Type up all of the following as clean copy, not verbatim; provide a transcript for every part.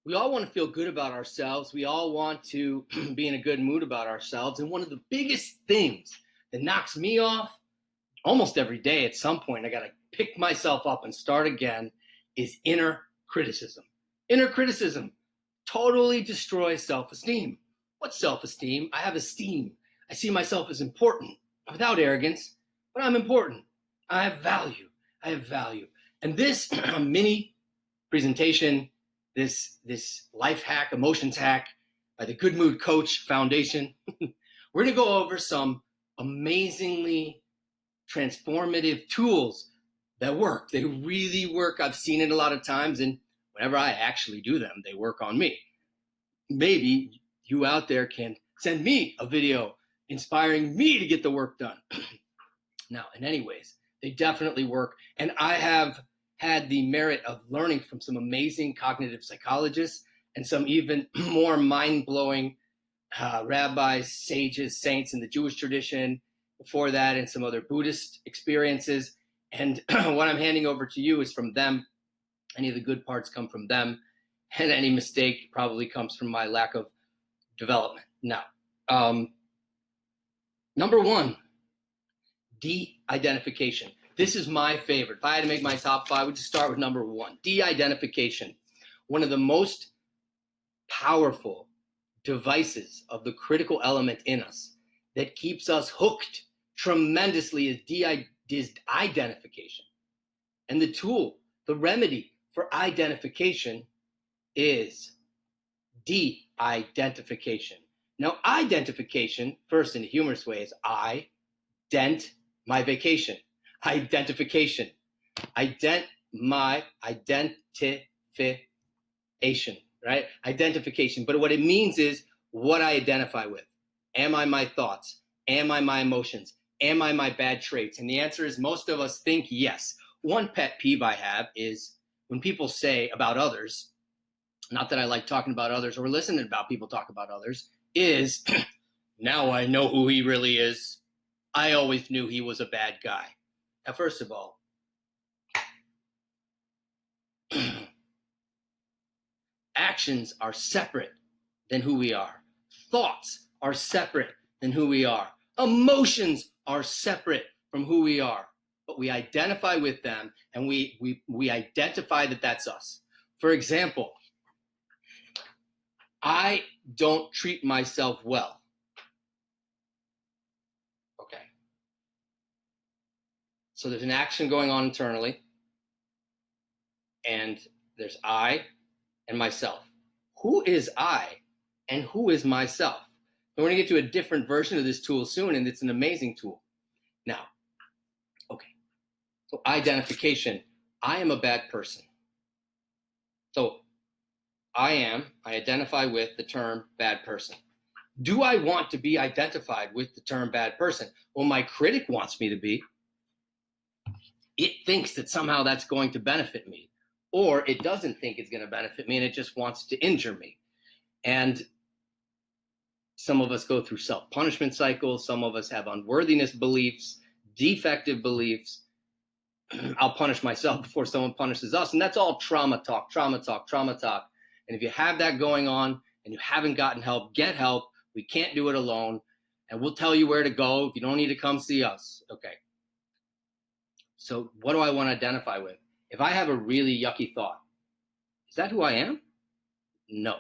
We all want to feel good about ourselves. We all want to be in a good mood about ourselves. And one of the biggest things that knocks me off almost every day at some point, I got to pick myself up and start again, is inner criticism. Inner criticism totally destroys self esteem. What's self esteem? I have esteem. I see myself as important without arrogance, but I'm important. I have value. I have value. And this mini presentation, this life hack, emotions hack by the Good Mood Coach Foundation, we're going to go over some amazingly transformative tools that work. They really work. I've seen it a lot of times, and whenever I actually do them, they work on me. Maybe you out there can send me a video inspiring me to get the work done. Now, in any ways, they definitely work. And I have had the merit of learning from some amazing cognitive psychologists and some even more mind-blowing rabbis, sages, saints in the Jewish tradition, before that, and some other Buddhist experiences. And what I'm handing over to you is from them. Any of the good parts come from them, and any mistake probably comes from my lack of development. Now, number one, de-identification. This is my favorite. If I had to make my top five, I would just start with number one, de-identification. One of the most powerful devices of the critical element in us that keeps us hooked tremendously is identification. And the tool, the remedy for identification is de-identification. Now, identification, first in a humorous way, is I-dent my vacation. Identification. My identification, right? Identification. But what it means is what I identify with. Am I my thoughts? Am I my emotions? Am I my bad traits? And the answer is most of us think yes. One pet peeve I have is when people say about others, not that I like talking about others or listening about people talk about others, is now I know who he really is. I always knew he was a bad guy. Now, first of all, actions are separate than who we are. Thoughts are separate than who we are. Emotions are separate from who we are. But we identify with them, and we identify that that's us. For example, I don't treat myself well. Okay. So there's an action going on internally, and there's I and myself. Who is I and who is myself? We're going to get to a different version of this tool soon, and it's an amazing tool. Now, okay, so identification. I am a bad person. So I identify with the term bad person. Do I want to be identified with the term bad person? Well, my critic wants me to be. It thinks that somehow that's going to benefit me, or it doesn't think it's going to benefit me and it just wants to injure me. And some of us go through self-punishment cycles. Some of us have unworthiness beliefs, defective beliefs. I'll punish myself before someone punishes us. And that's all trauma talk, trauma talk, trauma talk. And if you have that going on and you haven't gotten help, get help. We can't do it alone. And we'll tell you where to go. If you don't need to come see us. Okay. So what do I want to identify with? If I have a really yucky thought, is that who I am? No.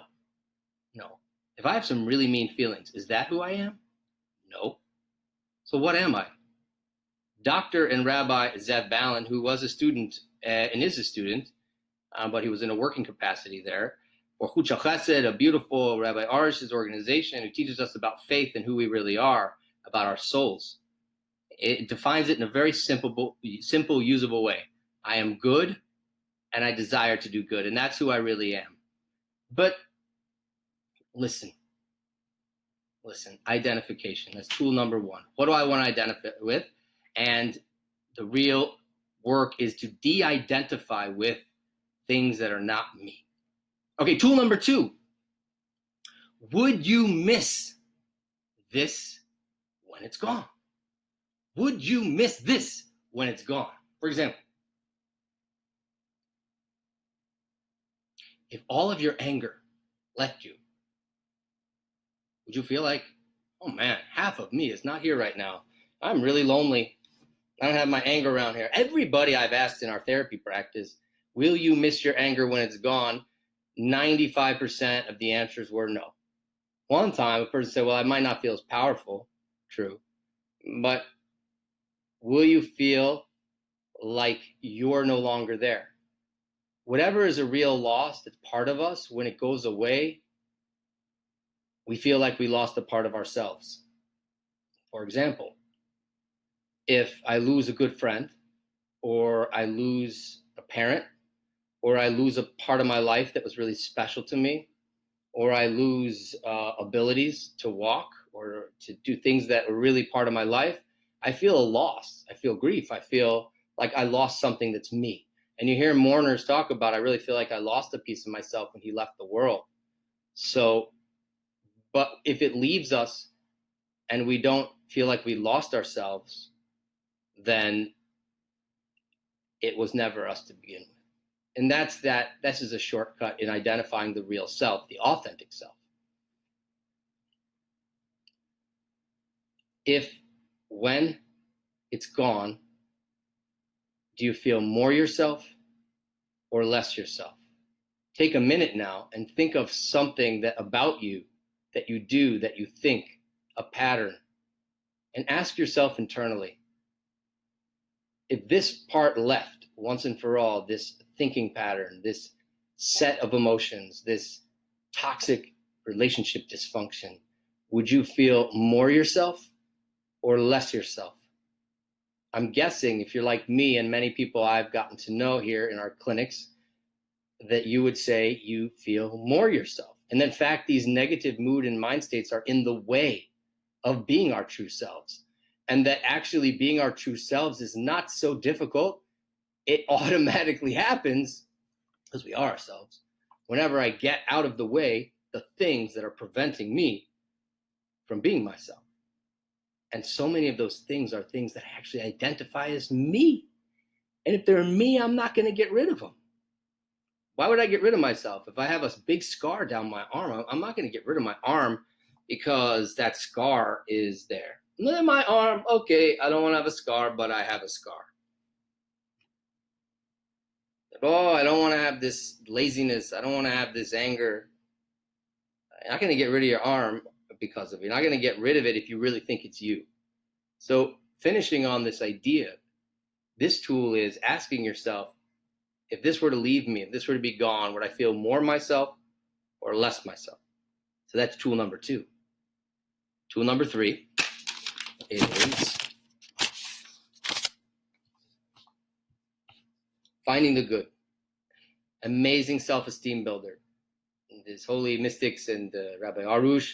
If I have some really mean feelings, is that who I am? No. So what am I? Dr. and Rabbi Zev Ballin, who was a student and is a student, but he was in a working capacity there, for Chutzah Chesed, a beautiful Rabbi Arish's organization who teaches us about faith and who we really are, about our souls. It defines it in a very simple, usable way. I am good, and I desire to do good, and that's who I really am. But listen, identification. That's tool number one. What do I want to identify with? And the real work is to de-identify with things that are not me. Okay, tool number two. Would you miss this when it's gone? Would you miss this when it's gone? For example, if all of your anger left you, would you feel like, oh man, half of me is not here right now. I'm really lonely. I don't have my anger around here. Everybody I've asked in our therapy practice, will you miss your anger when it's gone? 95% of the answers were no. One time a person said, well, I might not feel as powerful. True. But will you feel like you're no longer there? Whatever is a real loss that's part of us, when it goes away, we feel like we lost a part of ourselves. For example, if I lose a good friend, or I lose a parent, or I lose a part of my life that was really special to me, or I lose abilities to walk or to do things that were really part of my life, I feel a loss. I feel grief. I feel like I lost something that's me. And you hear mourners talk about, I really feel like I lost a piece of myself when he left the world. So, but if it leaves us and we don't feel like we lost ourselves, then it was never us to begin with. And this is a shortcut in identifying the real self, the authentic self. If, when it's gone, do you feel more yourself or less yourself? Take a minute now and think of something that about you, that you do, that you think, a pattern, and ask yourself internally, if this part left once and for all, this thinking pattern, this set of emotions, this toxic relationship dysfunction, would you feel more yourself or less yourself? I'm guessing if you're like me and many people I've gotten to know here in our clinics, that you would say you feel more yourself. And in fact, these negative mood and mind states are in the way of being our true selves. And that actually being our true selves is not so difficult. It automatically happens because we are ourselves. Whenever I get out of the way, the things that are preventing me from being myself. And so many of those things are things that I actually identify as me. And if they're me, I'm not going to get rid of them. Why would I get rid of myself? If I have a big scar down my arm, I'm not going to get rid of my arm because that scar is there. My arm, okay, I don't want to have a scar, but I have a scar. Oh, I don't want to have this laziness. I don't want to have this anger. You're not going to get rid of your arm because of it. You're not going to get rid of it if you really think it's you. So finishing on this idea, this tool is asking yourself, if this were to leave me, if this were to be gone, would I feel more myself or less myself? So that's tool number 2. Tool number 3 is finding the good. Amazing self-esteem builder. There's holy mystics and Rabbi Arush,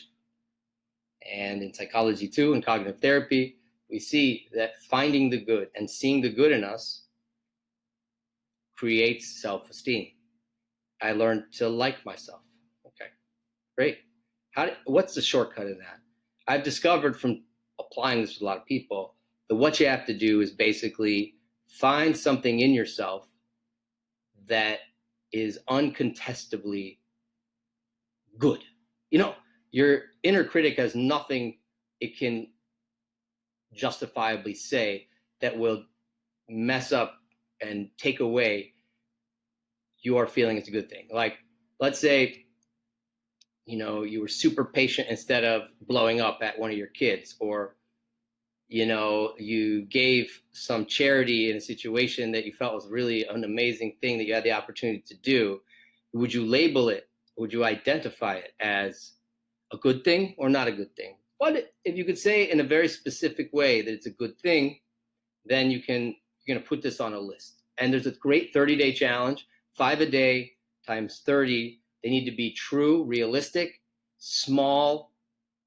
and in psychology too, in cognitive therapy, we see that finding the good and seeing the good in us creates self-esteem. I learned to like myself. Okay, great. What's the shortcut in that? I've discovered from applying this with a lot of people that what you have to do is basically find something in yourself that is uncontestably good. You know, your inner critic has nothing it can justifiably say that will mess up and take away your feeling it's a good thing. Like, let's say, you were super patient instead of blowing up at one of your kids, or, you gave some charity in a situation that you felt was really an amazing thing that you had the opportunity to do. Would you label it? Would you identify it as a good thing or not a good thing? But if you could say in a very specific way that it's a good thing, then you're going to put this on a list. And there's a great 30-day challenge, 5 a day times 30. They need to be true, realistic, small,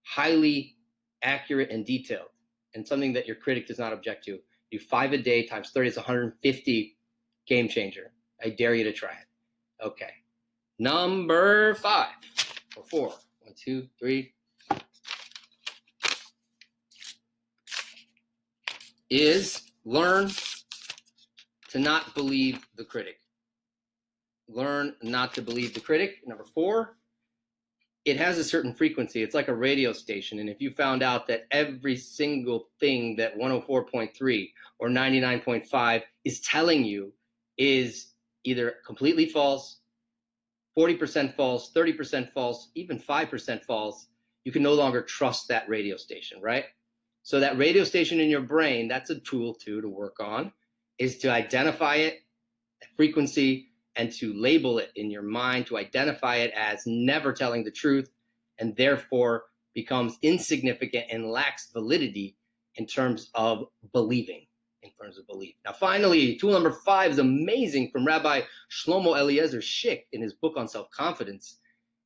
highly accurate, and detailed, and something that your critic does not object to. Do 5 a day times 30 is 150. Game changer. I dare you to try it. Okay. Number 5 or 4. 1, 2, 3. Is learn to not believe the critic. learn not to believe the critic. Number 4, it has a certain frequency. It's like a radio station. And if you found out that every single thing that 104.3 or 99.5 is telling you is either completely false, 40% false, 30% false, even 5% false, you can no longer trust that radio station, right? So that radio station in your brain, that's a tool too to work on, is to identify it, frequency, and to label it in your mind, to identify it as never telling the truth, and therefore becomes insignificant and lacks validity in terms of believing, in terms of belief. Now, finally, tool number 5 is amazing, from Rabbi Shlomo Eliezer Schick in his book on self-confidence.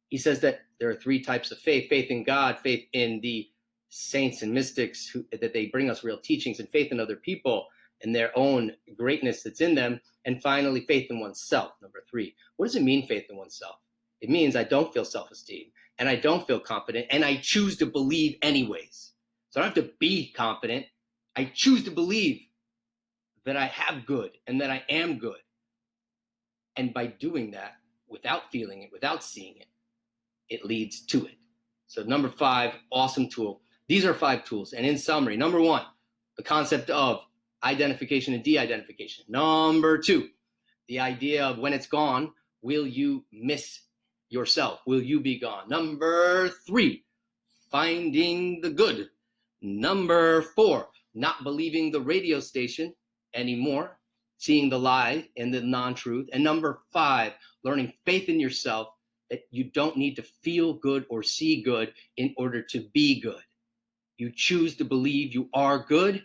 He says that there are 3 types of faith: faith in God, faith in the saints and mystics, that they bring us real teachings, and faith in other people and their own greatness that's in them. And finally, faith in oneself, number 3. What does it mean, faith in oneself? It means I don't feel self-esteem, and I don't feel confident, and I choose to believe anyways. So I don't have to be confident. I choose to believe that I have good and that I am good. And by doing that, without feeling it, without seeing it, it leads to it. So number 5, awesome tool. These are 5 tools. And in summary, number 1, the concept of identification and de-identification. Number 2, the idea of when it's gone, will you miss yourself? Will you be gone? Number 3, finding the good. Number 4, not believing the radio station anymore, seeing the lie and the non-truth. And number 5, learning faith in yourself, that you don't need to feel good or see good in order to be good. You choose to believe you are good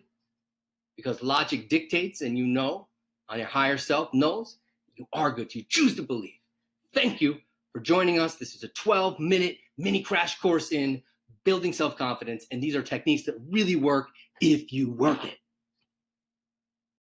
because logic dictates, and you know, on your higher self knows, you are good. You choose to believe. Thank you for joining us. This is a 12-minute mini crash course in building self-confidence, and these are techniques that really work if you work it.